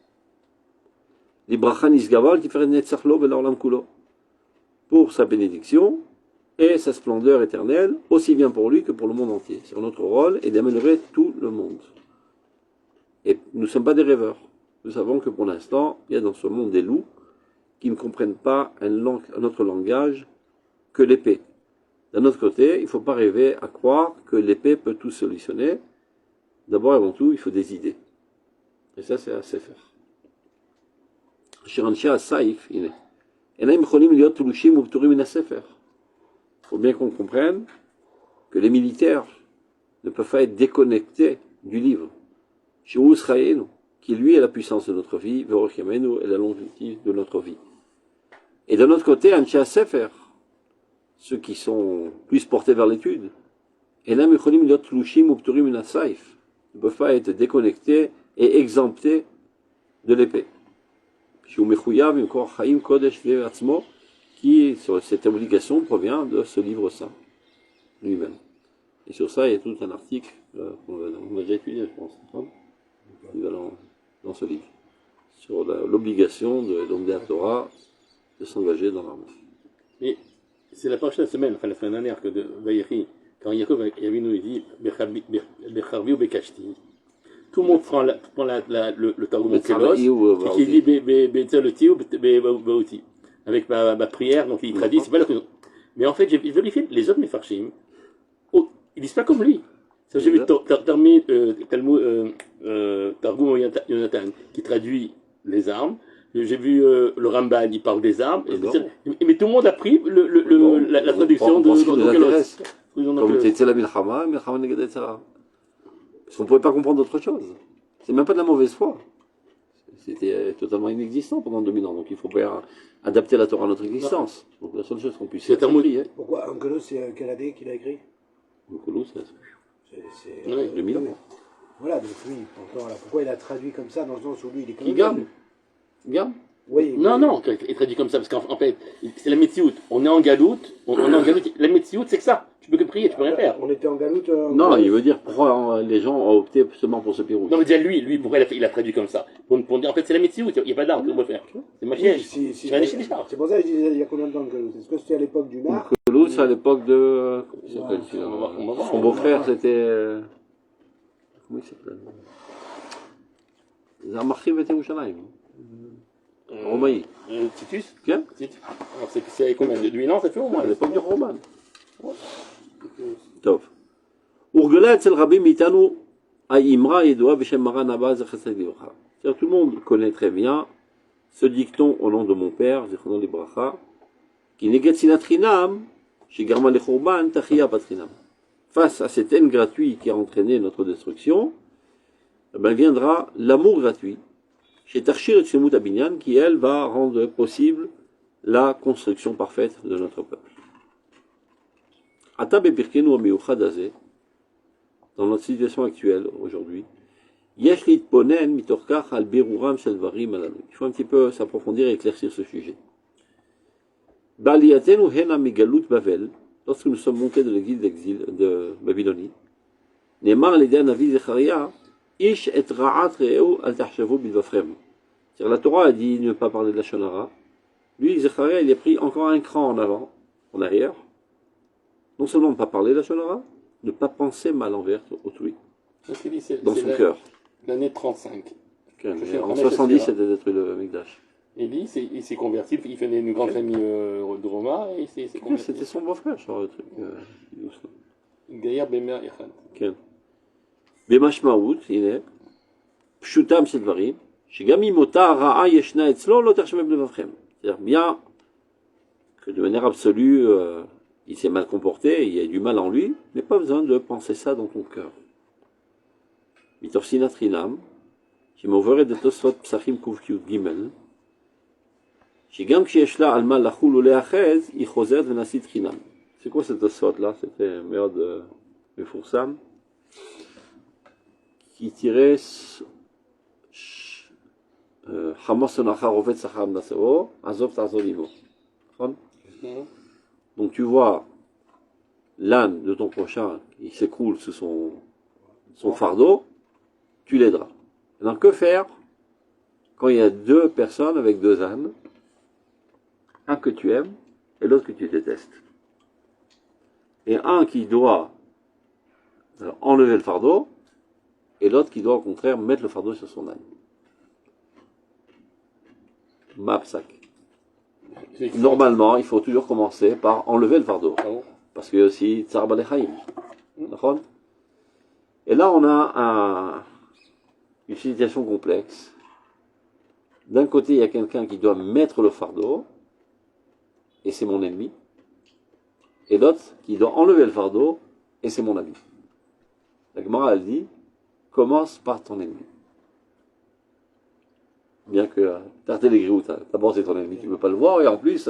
Pour sa bénédiction et sa splendeur éternelle, aussi bien pour lui que pour le monde entier. C'est notre rôle est d'améliorer tout le monde. Et nous ne sommes pas des rêveurs. Nous savons que pour l'instant, il y a dans ce monde des loups qui ne comprennent pas un autre langage que l'épée. D'un autre côté, il ne faut pas rêver à croire que l'épée peut tout solutionner. D'abord et avant tout, il faut des idées. Et ça, c'est assez faire. Il faut bien qu'on comprenne que les militaires ne peuvent pas être déconnectés du livre. Qui lui est la puissance de notre vie, est la longévité de notre vie. Et d'un autre côté, Anshe Sefer, ceux qui sont plus portés vers l'étude, ne peuvent pas être déconnectés et exemptés de l'épée. Qui, cette obligation provient de ce livre saint lui-même. Et sur ça, il y a tout un article qu'on a déjà étudié, je pense, dans ce livre, sur l'obligation de l'homme de la Torah de s'engager dans l'armée. Et c'est la prochaine semaine, enfin la semaine dernière, que de Vaïri, quand Yaakov Avinu dit Becharvi ou Bekashti, tout le monde prend le Targum Kelos, qui dit Betzeloti ou Beuti, avec ma prière, donc il traduit, c'est pas la question. Mais en fait, j'ai vérifié, les autres Mefarshim, ils disent pas comme lui. J'ai vu Targum Yonatan, qui traduit les armes. J'ai vu le Ramban, il parle des armes. Mais tout le monde a pris la traduction de Kelos. Comme c'était la Milchama, Milchama Neged Tzara. Parce qu'on ne pouvait pas comprendre autre chose. C'est même pas de la mauvaise foi. C'était totalement inexistant pendant 2000 ans. Donc il faut pas adapter la Torah à notre existence. Donc la seule chose qu'on puisse faire, c'est prier. Pourquoi Onkelos, c'est quelle année qu'il a écrit? Onkelos, c'est 2000 ans. Voilà, donc lui, pourquoi il a traduit comme ça, dans le sens où lui, il est comme Gam. Oui. Non, il traduit comme ça, parce qu'en fait, c'est la Metsiout. On est en galoute, la Metsiout, c'est que ça. Tu peux que prier, tu peux rien faire. On était en galoute. Non, il veut dire pourquoi les gens ont opté seulement pour ce pirou. Non, mais déjà lui, pourquoi il a traduit comme ça pour dire, en fait, c'est la Metsiout, il n'y a pas d'arme, qu'on peut faire. C'est ma chienne. C'est pour ça que je disais, il y a combien de temps que est-ce que c'était à l'époque du Nar? C'est à l'époque de. Son beau-frère, c'était. Comment il s'appelle? Zarmachiv était Yerushalayim. Romaï. Titus? Bien. Alors c'est combien? 2000 ans, ça fait au moins? À l'époque du Roman. Tov. Urgela etzel Rabbi Mitanu Aïmra Yedoa Beshem Maran Abba Zechesed Libracha. C'est-à-dire tout le monde connaît très bien ce dicton au nom de mon père, Zechesed Libracha, qui neget sinatrinam, chez Garma le Churban, Tachia Patrinam. Face à cette haine gratuite qui a entraîné notre destruction, viendra l'amour gratuit chez Tarshir et Shemut Abinyan, qui elle va rendre possible la construction parfaite de notre peuple. Ata bepirkenu amiyuchad hazeh, dans notre situation actuelle aujourd'hui, yesh litponen mitorkach al biruram shel dvarim halalu. Il faut un petit peu s'approfondir et éclaircir ce sujet. Ba'aliyatenu hena migalut Bavel, lorsque nous sommes montés de l'exil de Babylonie, Ne'emar l'idée Navi Zecharia, Ish et ra'at re'eu al tahshavu bilvafrem. C'est-à-dire la Torah a dit ne pas parler de la Shonara. Lui, Zecharia, il est pris encore un cran en avant, en arrière. Non seulement ne pas parler de la Shonara, ne pas penser mal envers autrui. Dans son cœur. L'année 35. En 70, c'était détruit le Mikdash. Et lui, il s'est converti, il venait d'une grande famille de Roma, et il s'est converti. C'était son beau-frère, je crois, le truc. Gaïa Bemer Echad. כן. במשמעות, הנה, פשוטם של דברים, שגם אם אותה הרעה ישנה אצלו, לא תחשבם בלבבכם. C'est-à-dire bien que de manière absolue, il s'est mal comporté, il y a du mal en lui, mais pas besoin de penser ça dans ton cœur. מתוך שנאת חינם, שמעוברת בתוספות פסחים ק"ג, שגם כשיש לה על מה לחול ולהאחז, היא חוזרת ונסית חינם. C'est quoi cette tosfot là? C'était merde מפורסם, qui tirait חמוס שונאך רובץ שכר מנשאו, עזוב תעזור עמו. נכון? Donc tu vois l'âne de ton prochain, il s'écroule sous son fardeau, tu l'aideras. Maintenant, que faire quand il y a deux personnes avec deux ânes, un que tu aimes et l'autre que tu détestes, et un qui doit enlever le fardeau et l'autre qui doit au contraire mettre le fardeau sur son âne. Mapsak. Normalement, il faut toujours commencer par enlever le fardeau. Parce parce qu'il y a aussi Tsar Balechaim. D'accord? Et là, on a une situation complexe. D'un côté, il y a quelqu'un qui doit mettre le fardeau, et c'est mon ennemi. Et l'autre qui doit enlever le fardeau, et c'est mon ami. La Gemara, elle dit, commence par ton ennemi. Bien que Tarté les Grioux, d'abord c'est ton ennemi, tu ne peux pas le voir, et en plus,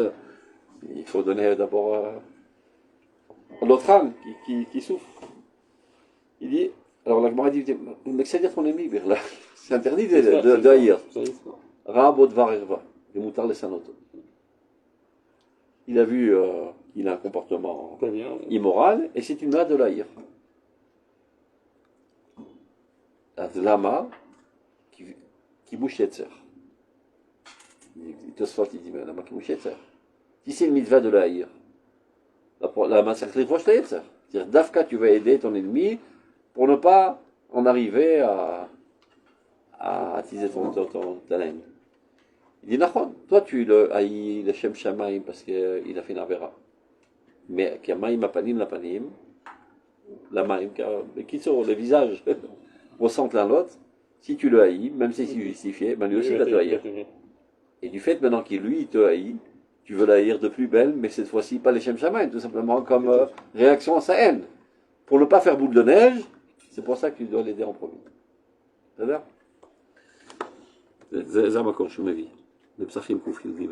il faut donner d'abord l'autre âme qui souffre. Il dit, alors la Gemara dit, mais c'est-à-dire ton ennemi, là, c'est interdit de haïr. Rabot varerva, les moutards les sanoto. Il a vu, il a un comportement immoral, et c'est une loi de l'haïr. Lama qui bouche Yetzer. Tosfot il dit, mais lama qui bouche Yetzer. Si c'est une mitzvah de l'haïr, la massacre les proches de Yetzer. C'est-à-dire, Dafka, tu vas aider ton ennemi pour ne pas en arriver à attiser ta laine. Il dit, Nachon, toi tu le haïs le Shem Shamaim parce qu'il a fait une avera. Mais qu'il y a Maïm Apanim, la Panim, la Maïm, qui sont les visages ressentent l'un l'autre. Si tu le haïs, même si c'est justifié, ben lui aussi va te haïr. Et du fait maintenant qu'il lui te haït, tu veux la haïr de plus belle, mais cette fois-ci pas les Shem Shamaim, tout simplement comme réaction à sa haine. Pour ne pas faire boule de neige, c'est pour ça que tu dois l'aider en premier. C'est-à-dire זה המקור שהוא מביא, בפסחים ק"ג.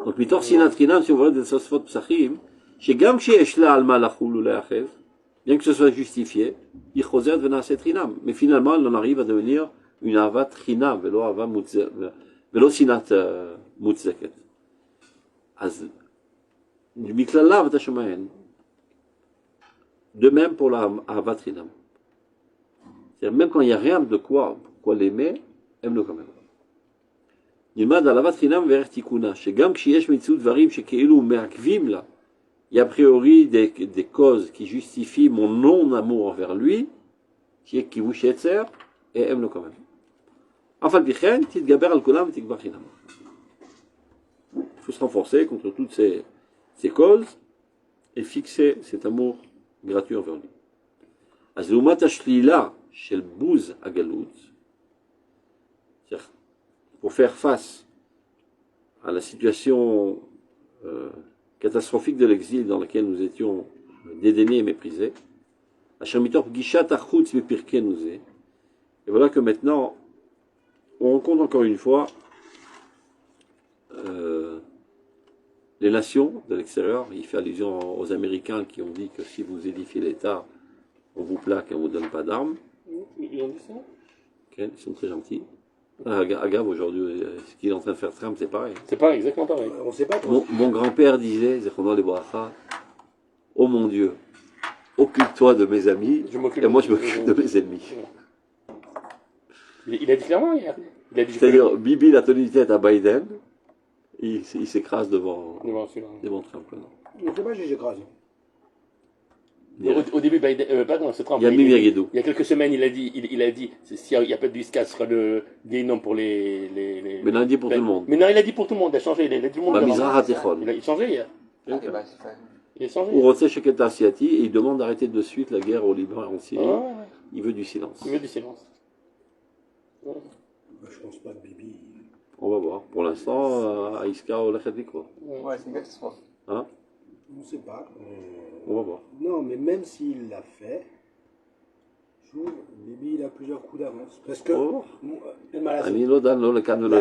donc מתוך שנאת חינם שעוברת את תוספות פסחים, שגם כשיש לה על מה לחול ולהיאחז, bien que ce soit justifié, היא חוזרת ונעשית חינם, mais finalement elle en arrive à devenir une אהבת חינם ולא שנאת מוצדקת. אז מכללה אהבת השמיים, de même pour la אהבת חינם. c'est-à-dire même quand il n'y a rien de quoi l'aimer, aime-le quand même. נלמד על אהבת חינם וערך תיקונה, שגם כשיש מציאות דברים שכאילו מעכבים לה, il y a a priori des causes qui justifient mon non-amour envers lui, qui est כיבוש יצר, et aime-le quand même. אף על פי כן, תתגבר על כולם ותגבר חינם. Il faut se renforcer contre toutes ces causes et fixer cet amour gratuit envers lui. אז לעומת השלילה של בוז הגלות, pour faire face à la situation catastrophique de l'exil dans laquelle nous étions dédaignés et méprisés, et voilà que maintenant on rencontre encore une fois les nations de l'extérieur. Il fait allusion aux Américains qui ont dit que si vous édifiez l'État, on vous plaque et on ne vous donne pas d'armes. Ils ont dit ça? Okay, ils sont très gentils. Agave, aujourd'hui, ce qu'il est en train de faire Trump, c'est pareil. C'est pas exactement pareil. On sait pas. Mon grand-père disait, oh mon Dieu, occupe-toi de mes amis, et moi je m'occupe de mes ennemis. Il a dit clairement hier. C'est-à-dire, Bibi a tenu tête à Biden, il s'écrase devant Trump. Je ne sais pas si j'écrase. Au début, pardon, c'est Trump. Il y a quelques semaines, il a dit, s'il n'y a pas de disque, ce sera le Guénom pour les. Mais non, il a dit pour tout le monde. Mais non, il a dit pour tout le monde, il a changé, il a dit tout le monde. Il a changé hier. Il a changé. Ou Rotsé Sheket Asiati, et il demande d'arrêter de suite la guerre au Liban et en Syrie. Il veut du silence. Il veut du silence. Je pense pas que Bibi. On va voir. Pour l'instant, Aïska ou Lachatiko. Ouais, c'est une catastrophe. Hein? On ne sait pas. On va voir. Non, mais même s'il l'a fait, je trouve Bibi il a plusieurs coups d'avance. Parce que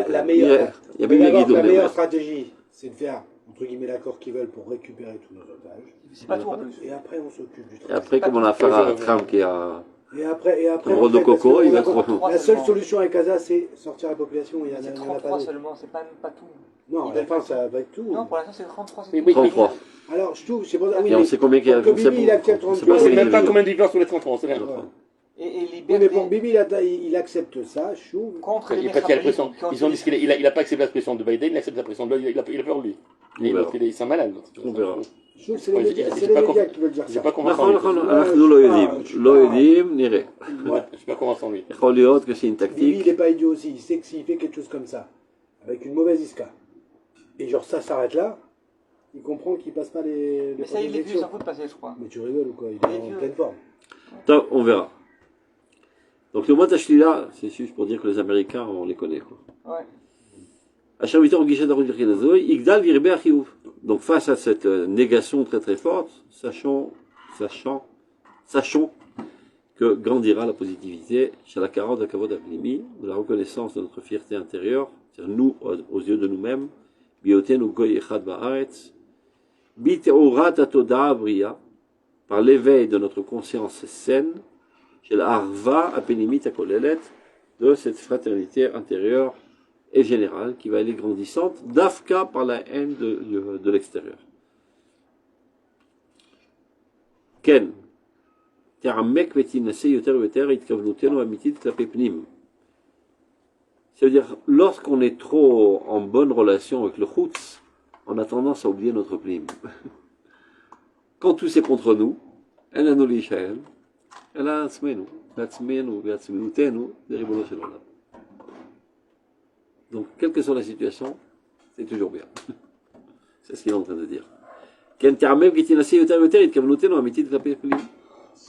la meilleure stratégie, c'est de faire entre guillemets l'accord qu'ils veulent pour récupérer tous nos otages. C'est pas tout en plus. Et après on s'occupe du truc. Et après, comme on a affaire à Trump qui a. Et après de coco, il va être. La seule solution avec Gaza, c'est sortir la population. Il y en a C'est pas 33 seulement, c'est pas tout. Non, à la fin, ça va être tout. Non, pour l'instant, c'est 33. 33. Alors, je trouve, c'est pas. Et on sait combien il y a. Bibi, il accepte 33. On ne sait même pas combien de victoires sur les 33, c'est rien. Et Oui, mais bon, Bibi, il accepte ça, je trouve. contre les Parce qu'il y a la pression. Ils ont dit qu'il n'a pas accepté la pression de Biden, il accepte la pression de Biden, il a peur de lui. Il s'en malade. On verra. Je trouve que c'est les médias qui veulent dire ça. Je sais pas comment אנחנו לא יודעים, לא יודעים, נראה. Je sais pas comment sans lui. יכול להיות que c'est une Bibi, tactique. il n'est pas idiot aussi. Il sait que s'il fait quelque chose comme ça, avec une mauvaise iska, et genre ça s'arrête là, il comprend qu'il passe pas les Mais ça, il est vieux, élections. ça faut de passer, je crois. Mais tu rigoles ou quoi? Il Il est est en vieux. pleine forme. Attends, on verra. Donc le mois Tashlila, c'est juste pour dire que les Américains, on les connaît. Quoi. Ouais. Donc face à cette négation très très forte, sachons que grandira la positivité, chez la carotte de Kavod Aplimi, de la reconnaissance de notre fierté intérieure, c'est-à-dire nous, aux yeux de nous-mêmes, Biotenu Goy Echad Ba'aretz, Biteorat Atoda Abria, par l'éveil de notre conscience saine, chez l'Arva Apenimit Akolelet, de cette fraternité intérieure et générale qui va aller grandissante, d'Afka par la haine de l'extérieur. Ken. C'est-à-dire, lorsqu'on est trop en bonne relation avec le Chutz, on a tendance à oublier notre plim. Quand tout c'est contre nous, elle a nos lichaël, elle a donc, quelle que soit la situation, c'est toujours bien. C'est ce qu'il est en train de dire.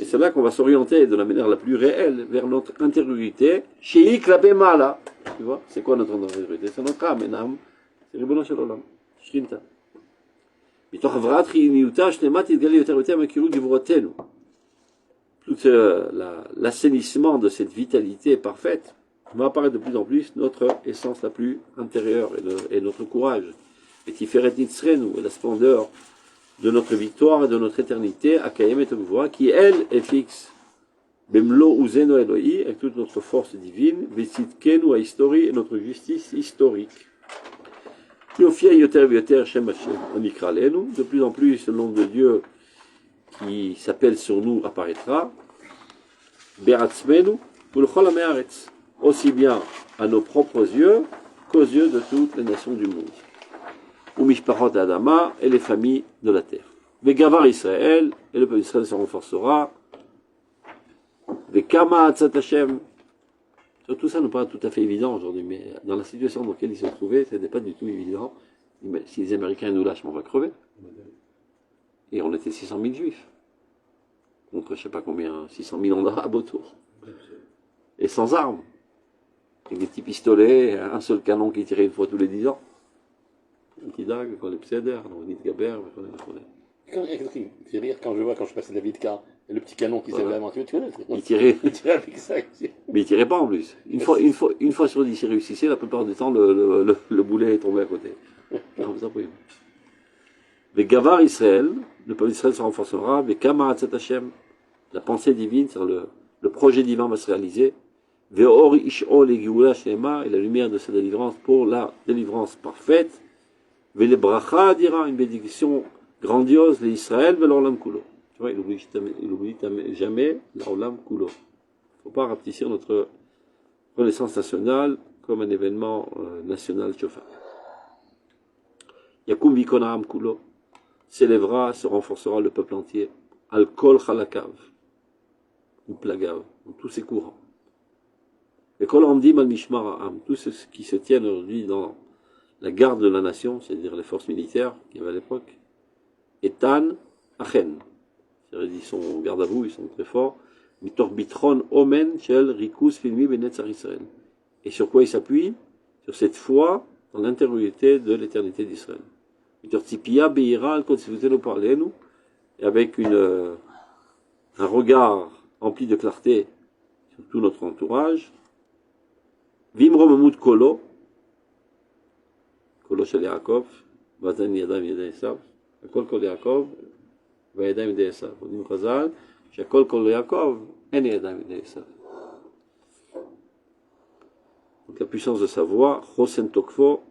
Et c'est là qu'on va s'orienter de la manière la plus réelle vers notre intériorité. Tu vois, c'est quoi notre intériorité? C'est notre âme, une âme. C'est Ribono Shel Olam. Shrinta. Tout l'assainissement de cette vitalité parfaite va apparaître de plus en plus notre essence la plus intérieure et notre courage. Et Tiferet Nitzrenu, et la splendeur de notre victoire et de notre éternité, Akayem et Togvoa, qui elle est fixe. Bemlo Uzeno Eloi, avec toute notre force divine, Vesitkenu a histori, et notre justice historique. Yofia Yoter Vyoter Shem Hashem, Onikralenu, de plus en plus le nom de Dieu qui s'appelle sur nous apparaîtra. Beratzmenu, Ulchol Amearetz, aussi bien à nos propres yeux qu'aux yeux de toutes les nations du monde. Ou Mishpachot Adama et les familles de la terre. Vegavar Israël, et le peuple d'Israël se renforcera. Vekama Atzat Hashem. Tout ça n'est pas tout à fait évident aujourd'hui, mais dans la situation dans laquelle ils se trouvaient, ce n'était pas du tout évident. Si les Américains nous lâchent, on va crever. Et on était 600 000 juifs. Contre je ne sais pas combien, 600 000 arabes autour. Et sans armes. Avec des petits pistolets, un seul canon qui tirait une fois tous les 10 ans. Un petit dague, quand les psédères, on dit Gaber, Quand je vois, quand je passe David K, le petit canon qui s'est vraiment tué, tu connais? Il tirait. Il tirait avec ça. Mais il tirait pas en plus. Une fois sur 10, il réussissait, la plupart du temps, le boulet est tombé à côté. Les Gavar Israël, le peuple d'Israël se renforcera, les Kamaratzat Hashem, la pensée divine, c'est-à-dire le projet divin va se réaliser. Ve'or ish'ol et Geoula Shema, et la lumière de sa délivrance pour la délivrance parfaite. Ve'le bracha dira, une bénédiction grandiose, les Israël, ve'l'olam kulo. Tu vois, il oublie jamais l'olam kulo. Il ne faut pas rapetisser notre renaissance nationale comme un événement national chauffard. Yakum Vikonam kulo, s'élèvera, se renforcera le peuple entier. Al-Kol Chalakav, ou Plagav, dans tous ses courants. Et Kol Amdim al-Mishmar Ha'am, tous ceux qui se tiennent aujourd'hui dans la garde de la nation, c'est-à-dire les forces militaires qu'il y avait à l'époque, Etan Achen, c'est-à-dire ils sont en garde à vous, ils sont très forts, Mitor Bitron Omen Shel Rikus Filmi Benetzar Israël. Et sur quoi ils s'appuient? Sur cette foi dans l'intériorité de l'éternité d'Israël. Mitor Tzipia Beira Al-Kotsivutenu Parlenu, et avec un regard empli de clarté sur tout notre entourage. Vimro Mamoud Kolo, Kolo Shel Yaakov, Vazan Yadam Yadam Esav, Akol Kol Yaakov, Vayadam Yadam Esav. On dit Chazal, Shakol Kol Yaakov, En Yadam Yadam Esav. Donc la puissance de sa voix, Chosen Tokfo,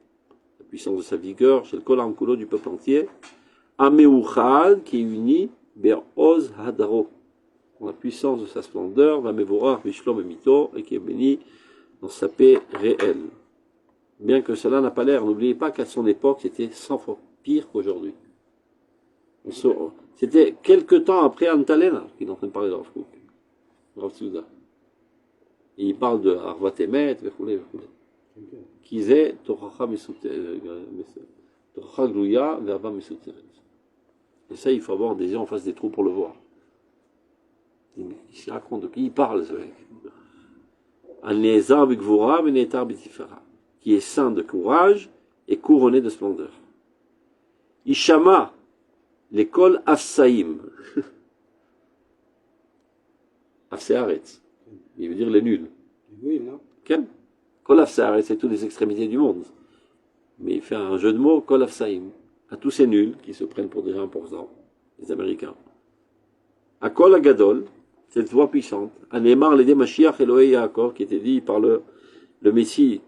la puissance de sa vigueur, Shel Kol Am Kolo du peuple entier, Ameuchad, qui est uni, Be'oz Hadaro, la puissance de sa splendeur, Vamevorach Vishlom et Mito, et qui est béni dans sa paix réelle. Bien que cela n'a pas l'air, n'oubliez pas qu'à son époque, c'était 100 fois pire qu'aujourd'hui. C'était quelque temps après Antalena qu'il est en train de parler de Rav Kook, Rav Tzouda. Et il parle de Arvat Emet, Vechoulé, Vechoulé. Kizé, Tochacha Torah glouya verba mesuteret. Et ça, il faut avoir des yeux en face des trous pour le voir. Il se raconte de qui il parle, ce mec. An-Nezar b'Gvura v'Netar b'Tifara, qui est saint de courage et couronné de splendeur. Ishama, l'école Afsaïm. Afsearetz. Il veut dire les nuls. Oui, non? Quel? Kol Afsearetz, c'est toutes les extrémités du monde. Mais il fait un jeu de mots, Kol Afsaïm, à tous ces nuls qui se prennent pour des gens importants, les Américains. À Kol Agadol, cette voix puissante, à Neymar l'Ede Mashiach Elohei Yaakov, qui était dit par le Messie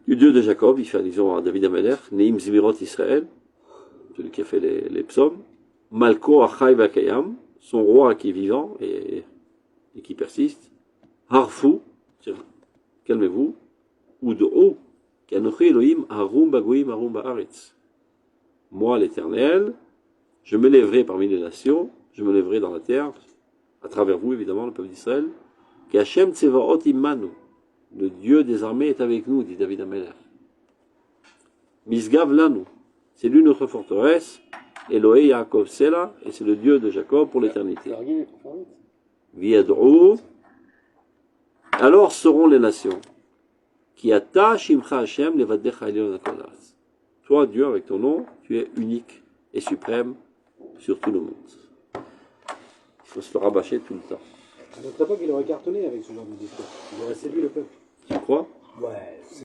du Dieu de Jacob, il fait allusion à David Ameler, Neim Zmirot Israël, celui qui a fait les psaumes, Malko Achai Vakayam, son roi qui est vivant et qui persiste, Harfou, calmez-vous, Ud'u, Kanochi Elohim Harum Bagoim Harum Ba'aretz. Moi, l'Éternel, je me lèverai parmi les nations, je me lèverai dans la terre, à travers vous, évidemment, le peuple d'Israël, que Hashem Tsevaot Immanu, le Dieu des armées est avec nous, dit David Ameler. Misgav Lanu, c'est lui notre forteresse, Elohei Yaakov Sela, et c'est le Dieu de Jacob pour l'éternité. Viadrou, alors seront les nations. Qui ata shimcha Hashem levadecha elyon hakolas. Toi, Dieu, avec ton nom, tu es unique et suprême sur tout le monde. Il faut se le rabâcher tout le temps. À notre époque, il aurait cartonné avec ce genre de discours. Il aurait séduit le peuple. Tu crois? Ouais.